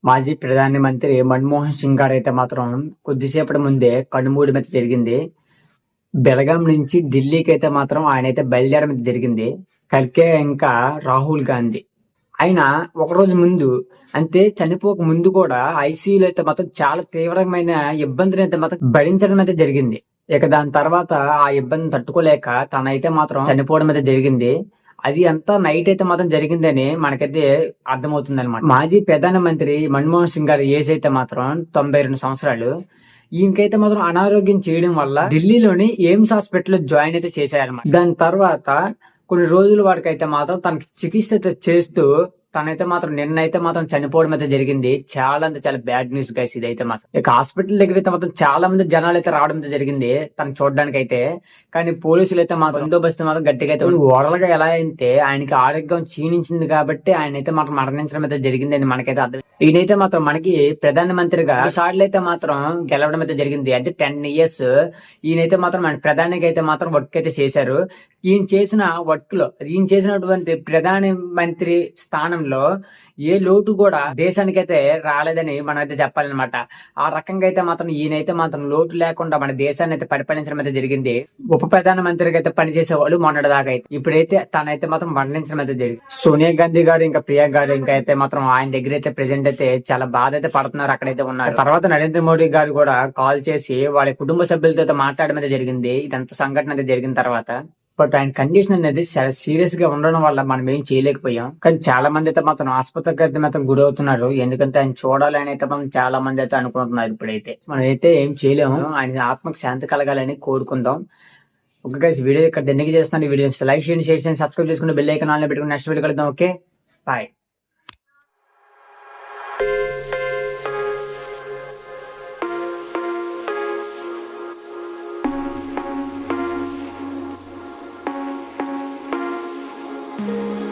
మాజీ ప్రధాని మంత్రి మన్మోహన్ సింగ్ గారైతే మాత్రం కొద్దిసేపటి ముందే కన్నుమూయడం అయితే జరిగింది. బెళగాం నుంచి ఢిల్లీకి అయితే మాత్రం ఆయనైతే బయలుదేరడం జరిగింది. ఖర్గే ఇంకా రాహుల్ గాంధీ. ఆయన ఒకరోజు ముందు అంటే చనిపోక ముందు కూడా ఐసీయూలో అయితే మాత్రం చాలా తీవ్రమైన ఇబ్బందిని అయితే మాత్రం భరించడం అయితే జరిగింది. ఇక దాని తర్వాత ఆ ఇబ్బందిని తట్టుకోలేక తనైతే మాత్రం చనిపోవడం అయితే జరిగింది. అది అంతా నైట్ అయితే మాత్రం జరిగిందని మనకైతే అర్థమవుతుంది అనమాట. మాజీ ప్రధాన మంత్రి మన్మోహన్ సింగ్ గారి ఏజ్ అయితే మాత్రం 92 సంవత్సరాలు. ఈయనకైతే మాత్రం అనారోగ్యం చేయడం వల్ల ఢిల్లీలోని ఎయిమ్స్ హాస్పిటల్ జాయిన్ అయితే చేశారన్నమాట. దాని తర్వాత కొన్ని రోజుల వరకు అయితే మాత్రం తనకి చికిత్స అయితే చేస్తూ తనైతే మాత్రం నిన్నైతే మాత్రం చనిపోవడం అయితే జరిగింది. చాలా అంటే చాలా బ్యాడ్ న్యూస్ గైస్ ఇదైతే మాత్రం. ఇక హాస్పిటల్ దగ్గర అయితే మాత్రం చాలా మంది జనాలు అయితే రావడం అయితే జరిగింది తను చూడడానికి అయితే. కానీ పోలీసులు అయితే మాత్రం బందోబస్తు మాత్రం గట్టిగా అయితే ఓవరాల్ గా ఎలా అయితే ఆయనకి ఆరోగ్యం క్షీణించింది కాబట్టి ఆయన అయితే మాత్రం మరణించడం అయితే జరిగింది అని మనకైతే అర్థం. ఈయనైతే మాత్రం మనకి ప్రధానమంత్రిగా సార్లు అయితే మాత్రం గెలవడం అయితే జరిగింది. అంటే 10 years ఈయనైతే మాత్రం మన ప్రధానికి అయితే మాత్రం వర్క్ అయితే చేశారు. ఈయన చేసిన వర్క్ లో ఈయన చేసినటువంటి ప్రధాని మంత్రి స్థానంలో ఏ లోటు కూడా దేశానికైతే రాలేదని మనం అయితే చెప్పాలన్నమాట. ఆ రకంగా అయితే మాత్రం ఈయనైతే మాత్రం లోటు లేకుండా మన దేశాన్ని అయితే పరిపాలించడం అయితే జరిగింది. ఉప ప్రధానమంత్రిగా అయితే పనిచేసేవాళ్ళు మొన్నటి దాకా అయితే. ఇప్పుడైతే తనైతే మాత్రం మరణించడం అయితే జరిగింది. సోనియా గాంధీ గారు ఇంకా ప్రియా గారు ఇంకా అయితే మాత్రం ఆయన దగ్గర అయితే ప్రెసెంట్ అయితే చాలా బాధ అయితే పడుతున్నారు. అక్కడైతే ఉన్నారు. తర్వాత నరేంద్ర మోడీ గారు కూడా కాల్ చేసి వాళ్ళ కుటుంబ సభ్యులతో అయితే మాట్లాడడం అయితే జరిగింది. ఇదంతా సంఘటన అయితే జరిగిన తర్వాత. బట్ ఆయన కండిషన్ అనేది చాలా సీరియస్ గా ఉండడం వల్ల మనం ఏం చేయలేకపోయాం. కానీ చాలా మంది అయితే మాత్రం ఆసుపత్రికి అయితే మాత్రం గురవుతున్నారు. ఎందుకంటే ఆయన చూడాలని అయితే మనం చాలా మంది అయితే అనుకుంటున్నారు. ఇప్పుడైతే మనం అయితే ఏం చేయలేము. ఆయన ఆత్మకు శాంతి కలగాలని కోరుకుందాం. ఓకే గైస్, వీడియో ఇక్కడ ఎందుకు చేస్తున్నాను, వీడియో లైక్ చేయండి, షేర్ చేయండి, సబ్స్క్రైబ్ చేసుకుని బెల్ ఐకాన్ ఆన్ లో పెట్టుకుని నెక్స్ట్ వీడియో కలుద్దాం. Okay, bye. Thank you.